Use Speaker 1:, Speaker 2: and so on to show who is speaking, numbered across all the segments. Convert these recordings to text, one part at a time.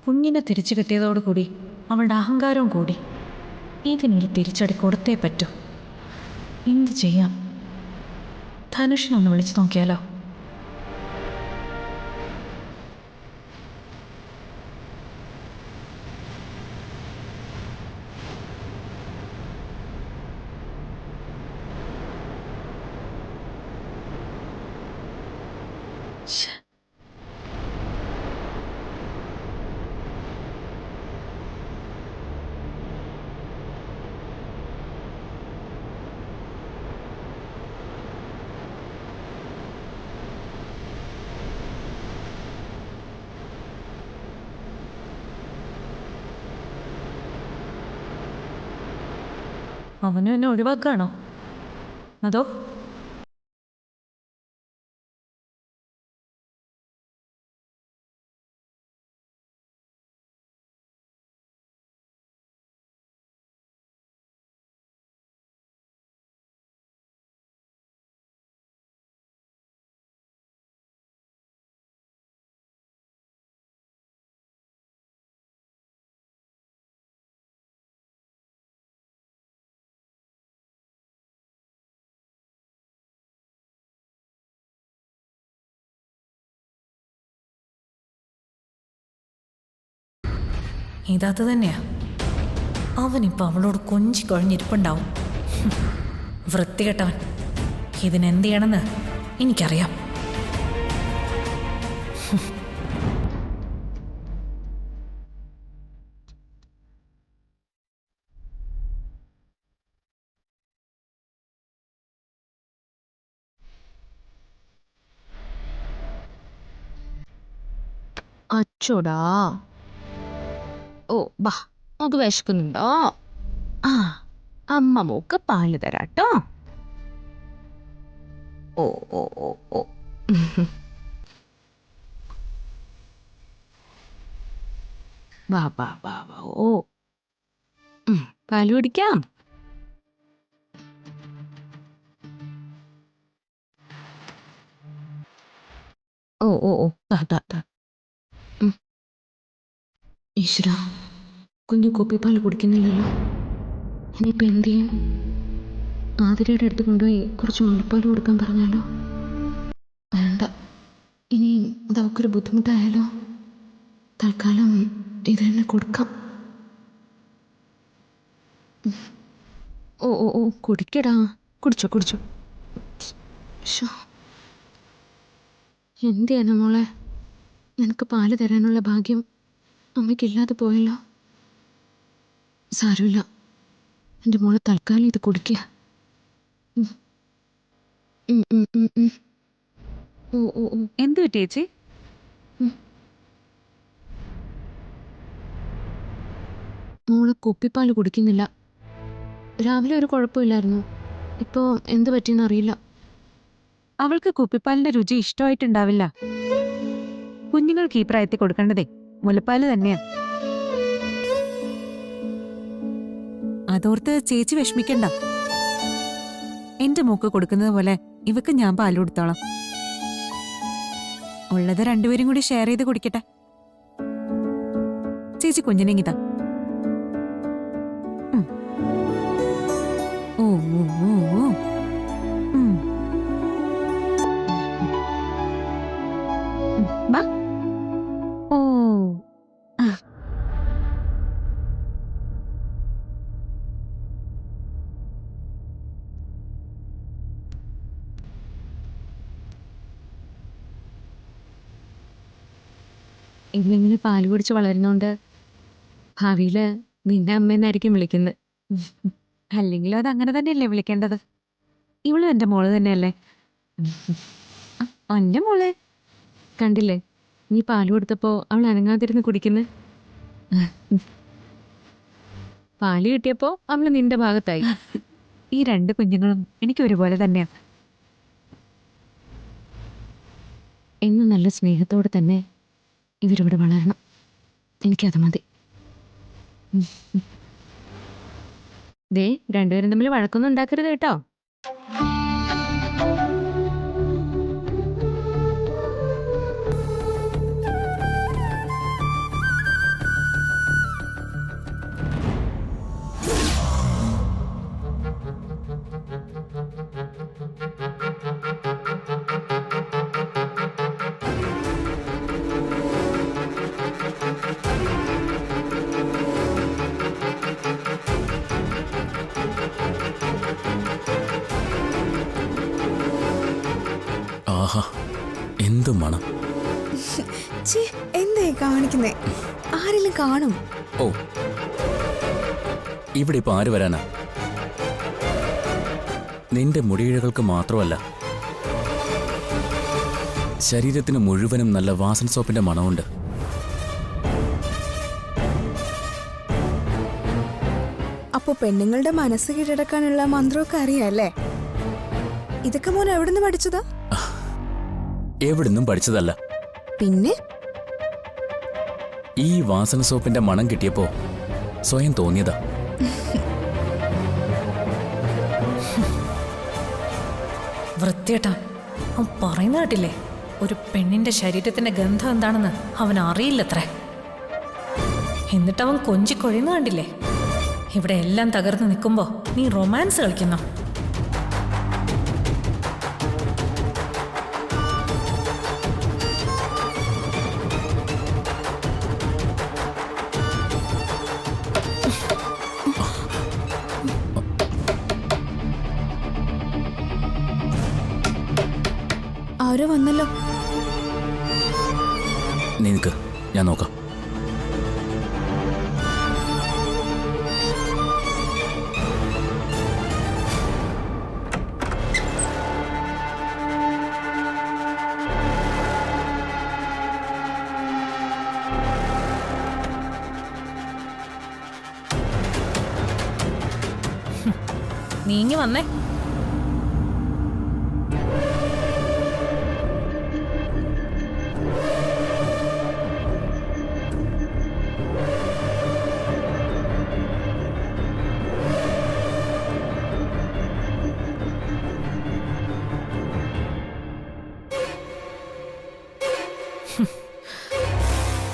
Speaker 1: കുഞ്ഞിനെ തിരിച്ചു കിട്ടിയതോടുകൂടി അവളുടെ അഹങ്കാരവും കൂടി. ഇതിനൊരു തിരിച്ചടി കൊടുത്തേ പറ്റൂ. എന്ത് ചെയ്യാം? ധനുഷിനൊന്ന് വിളിച്ചു നോക്കിയാലോ? അവനും എന്നെ ഒഴിവാക്കുകയാണോ? അതോ ഇതാത് തന്നെയാ. അവനിപ്പോൾ അവളോട് കൊഞ്ചി കുഴഞ്ഞിരിപ്പുണ്ടാവും. വൃത്തികെട്ടവൻ. ഇതിനെന്ത് ചെയ്യണമെന്ന് എനിക്കറിയാം.
Speaker 2: അച്ചോടാ. ഓ ബാ, നമുക്ക് വിശക്കുന്നുണ്ടോ? ആ, അമ്മ മോക്ക് പാല് തരാട്ടോ. ഓ ഓ ഓ ഓ വാ വാ വാ വാ. ഓ പാല് കുടിക്കാം. ഓ ഓ ഓ താ താ താ. ഈശ്വര, കുഞ്ഞു കുപ്പിപ്പാൽ കുടിക്കുന്നില്ലല്ലോ. ഇനിയിപ്പോൾ എന്ത് ചെയ്യും? ആതിരയുടെ അടുത്ത് കൊണ്ടുപോയി കുറച്ച് മുലപ്പാൽ കൊടുക്കാൻ പറഞ്ഞാലോ? വേണ്ട, ഇനി അത് അവൾക്കൊരു ബുദ്ധിമുട്ടായാലോ? തൽക്കാലം ഇത് തന്നെ കൊടുക്കാം. ഓ ഓ ഓ കുടിക്കടാ, കുടിച്ചോ കുടിച്ചോ. എന്ത് ചെയ്യാനാ മോളെ, നിനക്ക് പാല് തരാനുള്ള ഭാഗ്യം അമ്മയ്ക്കില്ലാതെ പോയല്ലോ. സാരമില്ല, എൻ്റെ മോളെ തൽക്കാലം ഇത് കുടിക്കുക. ഓ ഓ ഓ
Speaker 1: എന്ത് പറ്റി ചേച്ചി?
Speaker 2: മോള് കുപ്പിപ്പാൽ കുടിക്കുന്നില്ല. രാവിലെ ഒരു കുഴപ്പമില്ലായിരുന്നു, ഇപ്പോൾ എന്ത് പറ്റിയെന്ന് അറിയില്ല.
Speaker 1: അവൾക്ക് കുപ്പിപ്പാലിന്റെ രുചി ഇഷ്ടമായിട്ടുണ്ടാവില്ല. കുഞ്ഞുങ്ങൾക്ക് ഈ പ്രായത്തിൽ കൊടുക്കേണ്ടതേ മുലപ്പാല് തന്നെയാ. അതോർത്ത് ചേച്ചി വിഷമിക്കണ്ട. എന്റെ മോക്ക് കൊടുക്കുന്നത് പോലെ ഇവക്ക് ഞാൻ പാല് കൊടുത്തോളാം. ഉള്ളത് രണ്ടുപേരും കൂടി ഷെയർ ചെയ്ത് കുടിക്കട്ടെ. ചേച്ചി കുഞ്ഞിനെങ്ങിതാ. ഓ ഓ ഓ ഓ ബാ. ഓ
Speaker 2: ഇവളിങ്ങനെ പാല് കുടിച്ച് വളരുന്നോണ്ട് ഭാവിയിൽ നിന്റെ അമ്മയെന്നായിരിക്കും വിളിക്കുന്നത്.
Speaker 1: അല്ലെങ്കിലും അത് അങ്ങനെ തന്നെയല്ലേ വിളിക്കേണ്ടത്. ഇവളും എന്റെ മോള് തന്നെയല്ലേ.
Speaker 2: എൻ്റെ മോളെ കണ്ടില്ലേ, നീ പാല് കൊടുത്തപ്പോൾ അവൾ അനങ്ങാതിരുന്ന് കുടിക്കുന്നത്. പാല് കിട്ടിയപ്പോൾ അവൾ നിന്റെ ഭാഗത്തായി.
Speaker 1: ഈ രണ്ട് കുഞ്ഞുങ്ങളും എനിക്ക് ഒരുപോലെ തന്നെയാ.
Speaker 2: എന്നും നല്ല സ്നേഹത്തോടെ തന്നെ ഇവരിവിടെ വളരണം. എനിക്കത് മതി. ദേ, രണ്ടുപേരും തമ്മിൽ വഴക്കൊന്നും ഉണ്ടാക്കരുത് കേട്ടോ.
Speaker 3: കാണിക്കുന്നേ? ആരെങ്കിലും കാണും.
Speaker 4: ഓ, ഇവിടെ ഇപ്പൊ ആര് വരാനാ? നിന്റെ മുടിയിഴകൾക്ക് മാത്രമല്ല, ശരീരത്തിന് മുഴുവനും നല്ല വാസന സോപ്പിന്റെ മണമുണ്ട്.
Speaker 3: അപ്പൊ പെണ്ണുങ്ങളുടെ മനസ്സ് കീഴടക്കാനുള്ള മന്ത്രമൊക്കെ അറിയാല്ലേ? ഇതൊക്കെ മോൻ എവിടുന്ന് പഠിച്ചതാ?
Speaker 4: എവിടുന്നും പഠിച്ചതല്ല.
Speaker 3: പിന്നെ
Speaker 4: ഈ വാസന സോപ്പിന്റെ മണം കിട്ടിയപ്പോ സ്വയം തോന്നിയതാ.
Speaker 1: വൃത്തിയേട്ടാ, അവൻ പറയുന്ന കേട്ടില്ലേ? ഒരു പെണ്ണിന്റെ ശരീരത്തിന്റെ ഗന്ധം എന്താണെന്ന് അവൻ അറിയില്ലത്രേ. എന്നിട്ടവൻ കൊഞ്ചിക്കൊഴിയുന്ന കണ്ടില്ലേ? ഇവിടെ എല്ലാം തകർന്നു നിൽക്കുമ്പോ നീ റൊമാൻസ് കളിക്കുന്നോ?
Speaker 3: ആരോ വന്നല്ലോ.
Speaker 4: നിനക്ക് ഞാൻ നോക്കാം.
Speaker 1: നീങ്ങി വന്നേ.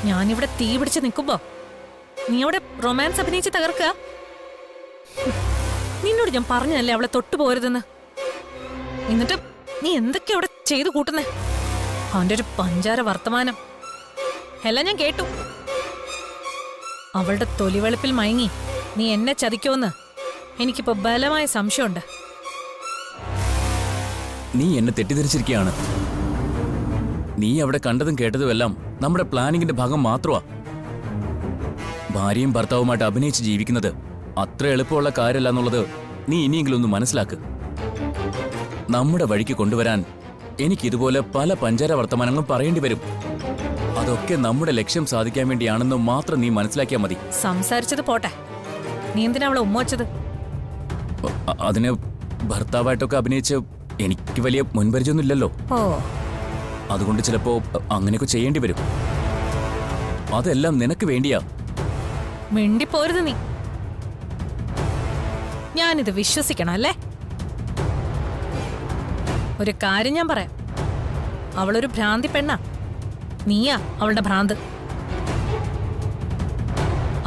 Speaker 1: ഞാനിവിടെ തീ പിടിച്ച് നിൽക്കുമ്പോ നീ അവിടെ റൊമാൻസ് അഭിനയിച്ച് തകർക്കുക. നിന്നോട് ഞാൻ പറഞ്ഞതല്ലേ അവളെ തൊട്ടു പോരുതെന്ന്. എന്നിട്ട് നീ എന്തൊക്കെയാ അവിടെ ചെയ്തു കൂട്ടുന്നേ? അവന്റെ ഒരു പഞ്ചാര വർത്തമാനം എല്ലാം ഞാൻ കേട്ടു. അവളുടെ തൊലിവെളുപ്പിൽ മയങ്ങി നീ എന്നെ ചതിക്കുമെന്ന് എനിക്കിപ്പോ ബലമായ സംശയമുണ്ട്.
Speaker 4: നീ എന്നെ തെറ്റിദ്ധരിച്ചിരിക്കുകയാണ്. നീ അവിടെ കണ്ടതും കേട്ടതുമെല്ലാം നമ്മുടെ പ്ലാനിങ്ങിന്റെ ഭാഗം മാത്രമാ. ഭാര്യയും ഭർത്താവുമായിട്ട് അഭിനയിച്ച് ജീവിക്കുന്നത് അത്ര എളുപ്പമുള്ള കാര്യമല്ല എന്നുള്ളത് നീ ഇനിയെങ്കിലും ഒന്ന് മനസ്സിലാക്ക്. നമ്മുടെ വഴിക്ക് കൊണ്ടുവരാൻ എനിക്ക് ഇതുപോലെ പല പഞ്ചാര വർത്തമാനങ്ങളും പറയേണ്ടി വരും. അതൊക്കെ നമ്മുടെ ലക്ഷ്യം സാധിക്കാൻ വേണ്ടിയാണെന്ന് മാത്രം നീ മനസ്സിലാക്കിയാൽ മതി.
Speaker 1: സംസാരിച്ചത് പോട്ടെ, നീ എന്തിനാ അവളെ ഉമ്മവച്ചത്?
Speaker 4: അതിന് ഭർത്താവായിട്ടൊക്കെ അഭിനയിച്ച് എനിക്ക് വലിയ മുൻപരിചയമൊന്നുമില്ലല്ലോ.
Speaker 1: ഓ,
Speaker 4: അതുകൊണ്ട് ചിലപ്പോ അങ്ങനെയൊക്കെ ചെയ്യേണ്ടി വരും. അതെല്ലാം നിനക്ക് വേണ്ടിയാ.
Speaker 1: മിണ്ടിപ്പോരുത് നീ. ഞാനിത് വിശ്വസിക്കണം അല്ലേ? ഒരു കാര്യം ഞാൻ പറയാം. അവളൊരു ഭ്രാന്തി പെണ്ണാ. നീയാ അവളുടെ ഭ്രാന്ത്.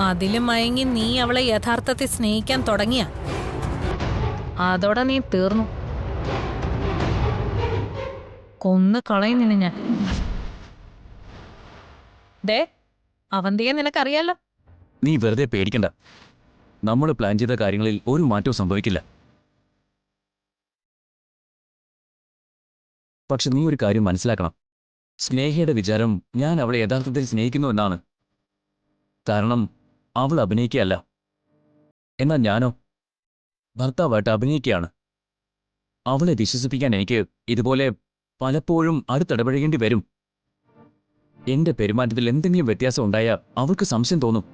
Speaker 1: അതിലും മയങ്ങി നീ അവളെ യഥാർത്ഥത്തിൽ സ്നേഹിക്കാൻ തുടങ്ങിയ അതോടെ നീ തീർന്നു. കൊന്നു കളയും നിന്നെ ഞാൻ. ദേ, അവന്തിയെ നിനക്കറിയാലോ.
Speaker 4: നീ വെറുതെ പേടിക്കണ്ട. നമ്മൾ പ്ലാൻ ചെയ്ത കാര്യങ്ങളിൽ ഒരു മാറ്റവും സംഭവിക്കില്ല. പക്ഷെ നീ ഒരു കാര്യം മനസ്സിലാക്കണം. സ്നേഹയുടെ വിചാരം ഞാൻ അവളെ യഥാർത്ഥത്തിൽ സ്നേഹിക്കുന്നു എന്നാണ്. കാരണം അവൾ അഭിനയിക്കുകയല്ല. എന്നാൽ ഞാനോ ഭർത്താവായിട്ട് അഭിനയിക്കുകയാണ്. അവളെ വിശ്വസിപ്പിക്കാൻ എനിക്ക് ഇതുപോലെ പലപ്പോഴും അടുത്തിടപഴകേണ്ടി വരും. എന്റെ പെരുമാറ്റത്തിൽ എന്തെങ്കിലും വ്യത്യാസം ഉണ്ടായാൽ അവൾക്ക് സംശയം തോന്നും.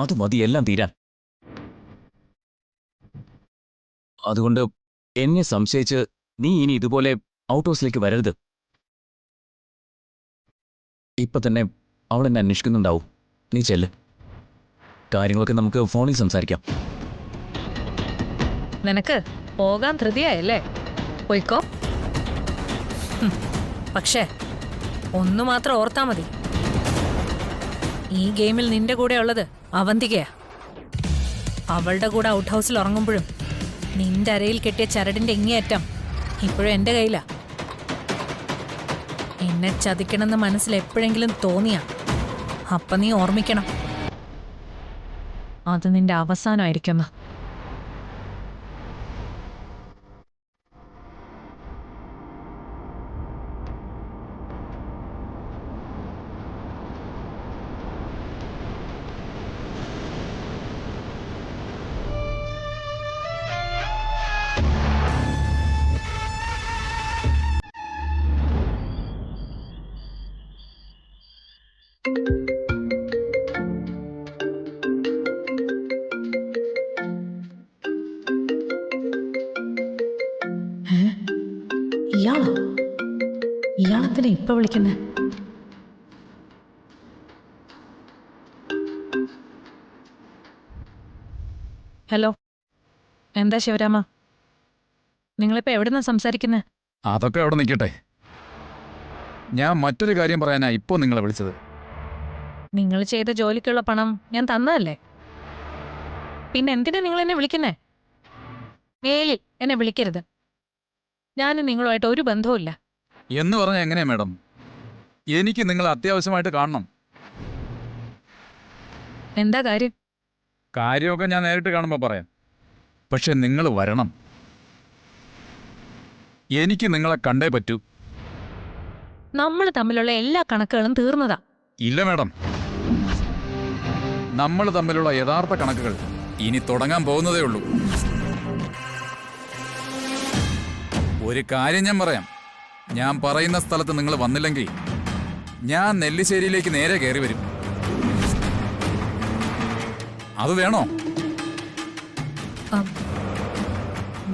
Speaker 4: അത് മതി എല്ലാം തീരാൻ. അതുകൊണ്ട് എന്നെ സംശയിച്ച് നീ ഇനി ഇതുപോലെ ഔട്ട് ഹൗസിലേക്ക് വരരുത്. ഇപ്പൊ തന്നെ അവൾ എന്നെ അന്വേഷിക്കുന്നുണ്ടാവും. നീ ചെല്ല്. കാര്യങ്ങളൊക്കെ നമുക്ക് ഫോണിൽ സംസാരിക്കാം.
Speaker 1: നിനക്ക് പോകാൻ ധൃതിയായല്ലേ? പോയിക്കോ. പക്ഷേ ഒന്നു മാത്രം ഓർത്താ മതി. ഈ ഗെയിമിൽ നിന്റെ കൂടെ ഉള്ളത് അവന്തികയാ. അവളുടെ കൂടെ ഔട്ട് ഹൗസിൽ ഉറങ്ങുമ്പോഴും നിന്റെ അരയിൽ കെട്ടിയ ചരടിന്റെ ഇങ്ങേയറ്റം ഇപ്പോഴും എന്റെ കയ്യിലാ. എന്നെ ചതിക്കണമെന്ന് മനസ്സിൽ എപ്പോഴെങ്കിലും തോന്നിയാ അപ്പൊ നീ ഓർമ്മിക്കണം, അത് നിന്റെ അവസാനമായിരിക്കുന്നു. ഇയാളോ? ഇയാളെന്തിനാ ഇപ്പൊ വിളിക്കുന്നേ? ഹലോ, എന്താ ശിവരാമ? നിങ്ങളിപ്പോ എവിടുന്നാ സംസാരിക്കുന്നേ?
Speaker 5: അതൊക്കെ അവിടെ നിൽക്കട്ടെ. ഞാൻ മറ്റൊരു കാര്യം പറയാനാ ഇപ്പോൾ നിങ്ങളെ വിളിച്ചത്.
Speaker 1: നിങ്ങൾ ചെയ്ത ജോലിക്കുള്ള പണം ഞാൻ തന്നതല്ലേ? പിന്നെ എന്തിനാ നിങ്ങൾ എന്നെ വിളിക്കുന്നേ? മേലിൽ എന്നെ വിളിക്കരുത്. ഞാനും നിങ്ങളുമായിട്ട് ഒരു ബന്ധവുമില്ല.
Speaker 5: എന്ന് പറഞ്ഞാൽ എങ്ങനെയാ മാഡം? എനിക്ക് നിങ്ങളെ അത്യാവശ്യമായിട്ട് കാണണം.
Speaker 1: എന്താ കാര്യം?
Speaker 5: കാര്യമൊക്കെ ഞാൻ നേരിട്ട് കാണുമ്പോൾ പറയാം. പക്ഷെ നിങ്ങൾ വരണം. എനിക്ക് നിങ്ങളെ കണ്ടേ പറ്റൂ.
Speaker 1: നമ്മൾ തമ്മിലുള്ള എല്ലാ കണക്കുകളും തീർന്നതാ.
Speaker 5: ഇല്ല മാഡം, നമ്മൾ തമ്മിലുള്ള യഥാർത്ഥ കണക്കുകൾ ഇനി തുടങ്ങാൻ പോകുന്നതേ ഉള്ളൂ. ഒരു കാര്യം ഞാൻ പറയാം. ഞാൻ പറയുന്ന സ്ഥലത്ത് നിങ്ങൾ വന്നില്ലെങ്കിൽ ഞാൻ നെല്ലിശ്ശേരിയിലേക്ക് നേരെ കയറി വരും. അത് വേണോ?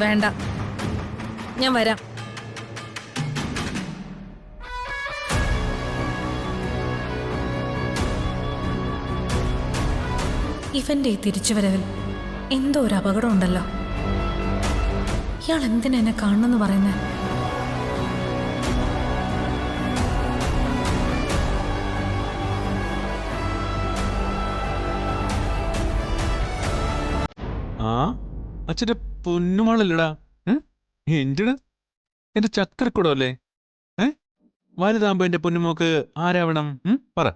Speaker 1: വേണ്ട, ഞാൻ വരാം. ഇവന്റെ ഈ തിരിച്ചുവരവിൽ എന്തോ ഒരു അപകടം ഉണ്ടല്ലോ. ഇയാൾ എന്തിനാ എന്നെ കാണണമെന്ന് പറയുന്നേ?
Speaker 6: ആ അച്ഛൻ്റെ പൊന്നുമാളല്ലടാ. എന്തിനാ എന്റെ ചക്കരക്കുടം അല്ലേ? വലുതാകുമ്പോ എന്റെ പൊന്നുമോക്ക് ആരാവണം? പറ.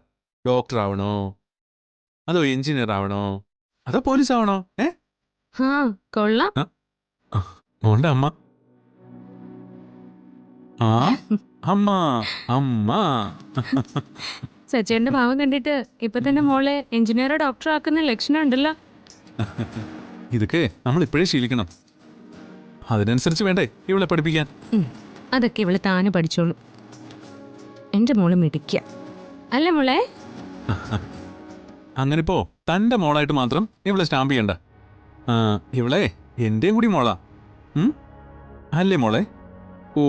Speaker 6: ഡോക്ടർ ആവണോ, അതോ എഞ്ചിനീയർ ആവണോ, അതോ പോലീസ് ആവണോ?
Speaker 2: കൊള്ളാം.
Speaker 6: മോളുടെ അമ്മ. ആ അമ്മ അമ്മ.
Speaker 2: സച്ചേന്റെ ഭാവം കണ്ടിട്ട് ഇപ്പൊ തന്നെ മോളെ എഞ്ചിനീയറോ ഡോക്ടറോ ആക്കുന്ന ലക്ഷണം ഉണ്ടല്ലോ.
Speaker 6: ഇതൊക്കെ നമ്മൾ ഇപ്പോഴേ ശീലിക്കണം. അതിനനുസരിച്ച് വേണ്ടേ ഇവളെ പഠിപ്പിക്കാൻ?
Speaker 2: അതൊക്കെ ഇവള് താന് പഠിച്ചോളൂ. എന്റെ മോള് മിടിക്കുക അല്ലേ മോളെ?
Speaker 6: അങ്ങനെ ഇപ്പോ തൻ്റെ മോളായിട്ട് മാത്രം ഇവളെ സ്റ്റാമ്പ് ചെയ്യണ്ട. ഇവളെ എന്റെയും കൂടി മോളാ. അല്ലേ മോളെ? ഓ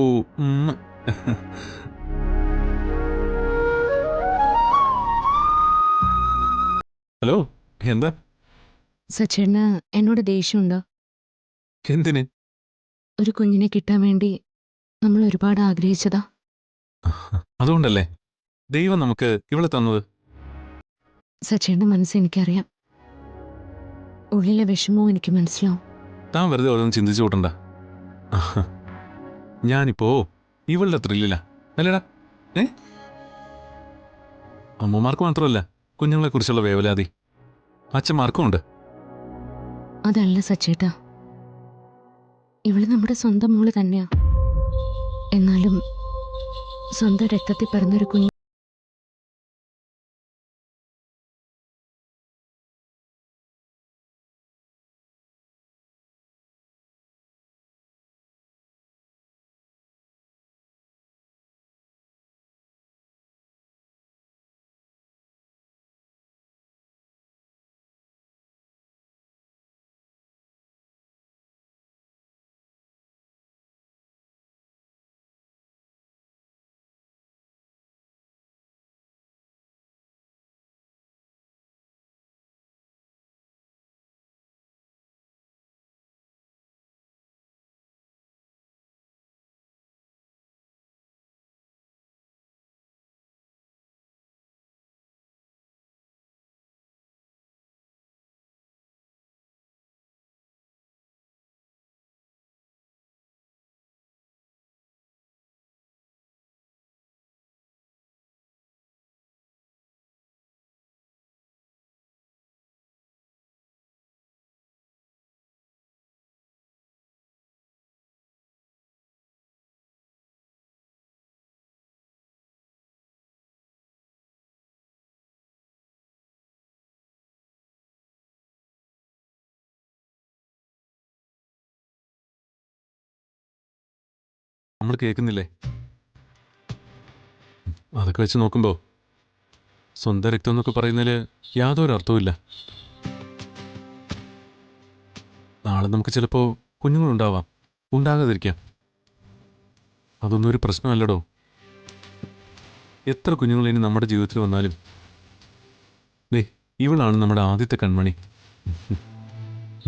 Speaker 6: ഹലോ, എന്താ?
Speaker 2: സച്ചേന് എന്നോട് ദേഷ്യമുണ്ടോ?
Speaker 6: എന്തിന്?
Speaker 2: ഒരു കുഞ്ഞിനെ കിട്ടാൻ വേണ്ടി നമ്മൾ ഒരുപാട് ആഗ്രഹിച്ചതാ.
Speaker 6: അതുകൊണ്ടല്ലേ ദൈവം നമുക്ക് ഇവളെ തന്നത്.
Speaker 2: സച്ചേന്റെ മനസ്സ് എനിക്കറിയാം. ഉള്ളിലെ വിഷമവും എനിക്ക് മനസ്സിലാവും.
Speaker 6: താൻ വെറുതെ ഓരോന്നും ചിന്തിച്ചു കൂട്ടണ്ട. ഞാനിപ്പോ ഇവളുടെ ത്രില്ലില്ല അല്ലേടാ? അമ്മമാർക്ക് മാത്രമല്ല കുഞ്ഞുങ്ങളെ കുറിച്ചുള്ള വേവലാതി അച്ഛന്മാർക്കും ഉണ്ട്.
Speaker 2: അതല്ല സച്ചേട്ടാ, ഇവള് നമ്മുടെ സ്വന്തം മോള് തന്നെയാ. എന്നാലും സ്വന്തം രക്തത്തിൽ പിറന്നൊരു കുഞ്ഞ്
Speaker 6: നമ്മൾ കേൾക്കുന്നില്ലേ? അതൊക്കെ വെച്ച് നോക്കുമ്പോൾ സ്വന്തം രക്തം എന്നൊക്കെ പറയുന്നതിൽ യാതൊരു അർത്ഥവുമില്ല. നാളെ നമുക്ക് ചിലപ്പോൾ കുഞ്ഞുങ്ങളുണ്ടാവാം, ഉണ്ടാകാതിരിക്കാം. അതൊന്നും ഒരു പ്രശ്നമല്ലടോ. എത്ര കുഞ്ഞുങ്ങൾ ഇനി നമ്മുടെ ജീവിതത്തിൽ വന്നാലും ദേ ഇവളാണ് നമ്മുടെ ആദ്യത്തെ കൺമണി,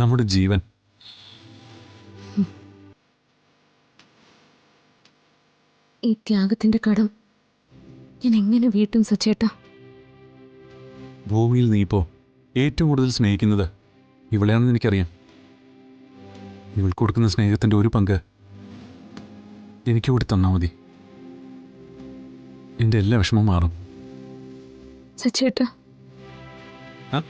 Speaker 6: നമ്മുടെ ജീവൻ.
Speaker 2: ഈ ത്യാഗത്തിന്റെ കടം ഞാൻ എങ്ങനെ വീട്ടും സച്ചേട്ടാ?
Speaker 6: ഭൂമിയിൽ നീ ഇപ്പോൾ ഏറ്റവും കൂടുതൽ സ്നേഹിക്കുന്നത് ഇവളെയാണെന്ന് എനിക്കറിയാം. ഇവൾ കൊടുക്കുന്ന സ്നേഹത്തിൻ്റെ ഒരു പങ്ക് എനിക്ക് കൂടി തന്നാൽ മതി. എൻ്റെ എല്ലാ വിഷമവും മാറും.
Speaker 2: സച്ചേട്ടാ,
Speaker 6: ആ?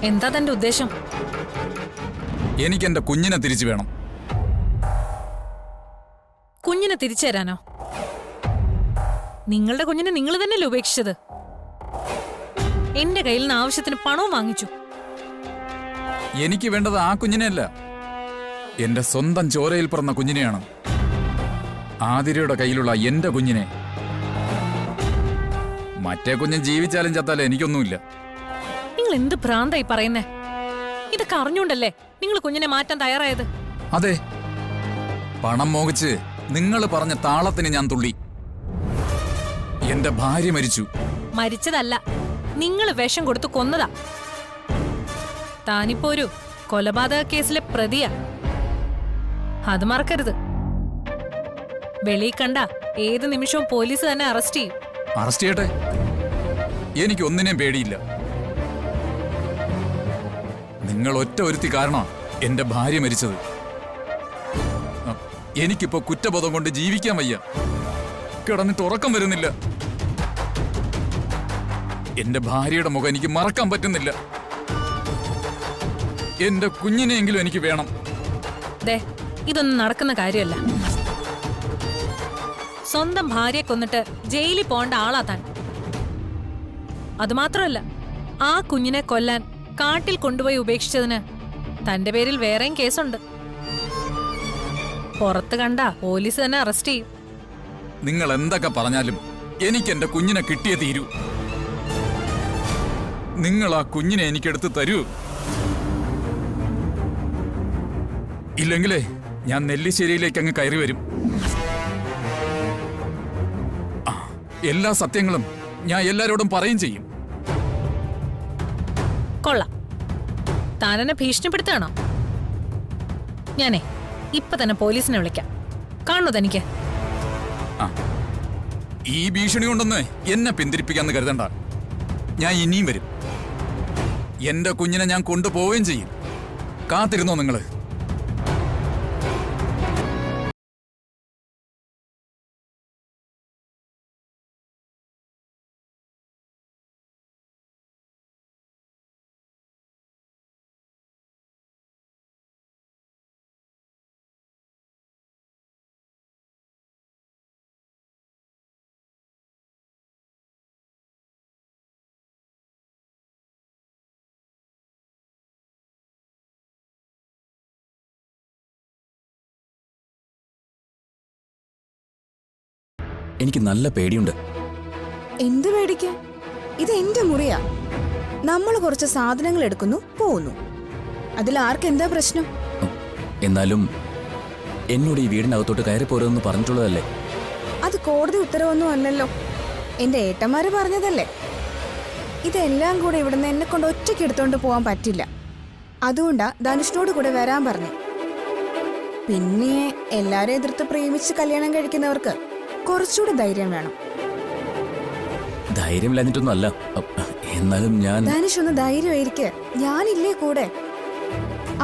Speaker 1: എന്താ തന്റെ ഉദ്ദേശം?
Speaker 5: എനിക്ക് എന്റെ കുഞ്ഞിനെ തിരിച്ചു വേണം.
Speaker 1: കുഞ്ഞിനെ തിരിച്ചു തരാനോ? നിങ്ങളുടെ കുഞ്ഞിനെ നിങ്ങൾ തന്നെയല്ലേ ഉപേക്ഷിച്ചത്? എന്റെ കയ്യിൽ നിന്ന് ആവശ്യത്തിന് പണവും വാങ്ങിച്ചു.
Speaker 5: എനിക്ക് വേണ്ടത് ആ കുഞ്ഞിനെയല്ല, എന്റെ സ്വന്തം ചോരയിൽ പിറന്ന കുഞ്ഞിനെയാണ്. ആതിരയുടെ കയ്യിലുള്ള എന്റെ കുഞ്ഞിനെ. മറ്റേ കുഞ്ഞ് ജീവിച്ചാലും ചത്താലും എനിക്കൊന്നുമില്ല.
Speaker 1: നിങ്ങൾ എന്ത് ഭ്രാന്തായി പറയുന്നേ? ഇതൊക്കെ അറിഞ്ഞുകൊണ്ടല്ലേ നിങ്ങൾ കുഞ്ഞിനെ മാറ്റാൻ തയ്യാറായത്?
Speaker 5: അതെ, പണം മോഹിച്ച് നിങ്ങൾ പറഞ്ഞ താളത്തിന് ഞാൻ തുള്ളി. എന്റെ ഭാര്യ മരിച്ചു.
Speaker 1: മരിച്ചതല്ല, നിങ്ങൾ വിഷം കൊടുത്ത് കൊന്നതാ. താനിപ്പോ ഒരു കൊലപാതക കേസിലെ പ്രതിയാ, അത് മറക്കരുത്. വെളിയിൽ കണ്ട ഏത് നിമിഷവും പോലീസ് തന്നെ അറസ്റ്റ് ചെയ്യും.
Speaker 5: അറസ്റ്റ് ചെയ്യട്ടെ, എനിക്ക് ഒന്നിനെയും പേടിയില്ല. നിങ്ങൾ ഒറ്റ ഒരുത്തി കാരണം എന്റെ ഭാര്യ മരിച്ചത്. എനിക്കിപ്പോ കുറ്റബോധം കൊണ്ട് ജീവിക്കാൻ വയ്യ. കിടന്നിട്ട് ഉറക്കം വരുന്നില്ല. എന്റെ ഭാര്യയുടെ മുഖം എനിക്ക് മറക്കാൻ പറ്റുന്നില്ല. എന്റെ കുഞ്ഞിനെയെങ്കിലും എനിക്ക് വേണം.
Speaker 1: ദേ, ഇതൊന്നും നടക്കുന്ന കാര്യമല്ല. സ്വന്തം ഭാര്യയെ കൊന്നിട്ട് ജയിലിൽ പോകേണ്ട ആളാ താൻ. അതുമാത്രമല്ല, ആ കുഞ്ഞിനെ കൊല്ലാൻ കാട്ടിൽ കൊണ്ടുപോയി ഉപേക്ഷിച്ചതിന് തന്റെ പേരിൽ വേറെയും കേസുണ്ട്. പുറത്ത് കണ്ട പോലീസ് തന്നെ അറസ്റ്റ് ചെയ്യും.
Speaker 5: നിങ്ങൾ എന്തൊക്കെ പറഞ്ഞാലും എനിക്ക് എന്റെ കുഞ്ഞിനെ കിട്ടിയേ തീരൂ. നിങ്ങൾ ആ കുഞ്ഞിനെ എനിക്കെടുത്ത് തരൂ. ഇല്ലെങ്കിലേ ഞാൻ നെല്ലിശ്ശേരിയിലേക്ക് അങ്ങ് കയറി വരും. എല്ലാ സത്യങ്ങളും ഞാൻ എല്ലാരോടും പറയും ചെയ്യും.
Speaker 1: കൊള്ളാം, താനെന്നെ ഭീഷണിപ്പെടുത്താണോ? ഞാനേ ഇപ്പൊ തന്നെ പോലീസിനെ വിളിക്കാം. കാണു തനിക്ക്?
Speaker 5: ഈ ഭീഷണി കൊണ്ടൊന്ന് എന്നെ പിന്തിരിപ്പിക്കാന്ന് കരുതണ്ട. ഞാൻ ഇനിയും വരും. എന്റെ കുഞ്ഞിനെ ഞാൻ കൊണ്ടുപോവുകയും ചെയ്യും. കാത്തിരുന്നോ നിങ്ങള്?
Speaker 4: എനിക്ക് നല്ല പേടിയുണ്ട്.
Speaker 3: എന്ത് പേടിക്കാൻ? ഇത് എന്റെ മുറിയാ. നമ്മൾ കുറച്ച് സാധനങ്ങൾ എടുക്കുന്നു, പോകുന്നു. അതിൽ ആർക്കെന്താ പ്രശ്നം?
Speaker 4: എന്നാലും എന്നോട് ഈ വീടിനകത്തോട്ട് കയറി പോരുമെന്ന് പറഞ്ഞിട്ടുള്ളതല്ലേ?
Speaker 3: അത് കോടതി ഉത്തരവൊന്നും അല്ലല്ലോ. എന്റെ ഏട്ടന്മാര് പറഞ്ഞതല്ലേ. ഇതെല്ലാം കൂടെ ഇവിടുന്ന് എന്നെ കൊണ്ട് ഒറ്റയ്ക്ക് എടുത്തോണ്ട് പോവാൻ പറ്റില്ല. അതുകൊണ്ടാ ധനുഷിനോട് കൂടെ വരാൻ പറഞ്ഞു. പിന്നെ എല്ലാരും എതിർത്ത് പ്രേമിച്ച് കല്യാണം കഴിക്കുന്നവർക്ക് കുറച്ചുകൂടി ധൈര്യം വേണം.
Speaker 4: ധൈര്യമില്ലാഞ്ഞിട്ടൊന്നും അല്ല, എന്നാലും ഞാൻ...
Speaker 3: ധനുഷ് ഒന്ന് ധൈര്യമായിരിക്കെ, ഞാനില്ലേ കൂടെ.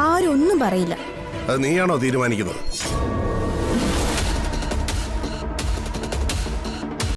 Speaker 3: ആരും ഒന്നും പറയില്ല.
Speaker 7: അത് നീയാണോ തീരുമാനിക്കുന്നത്?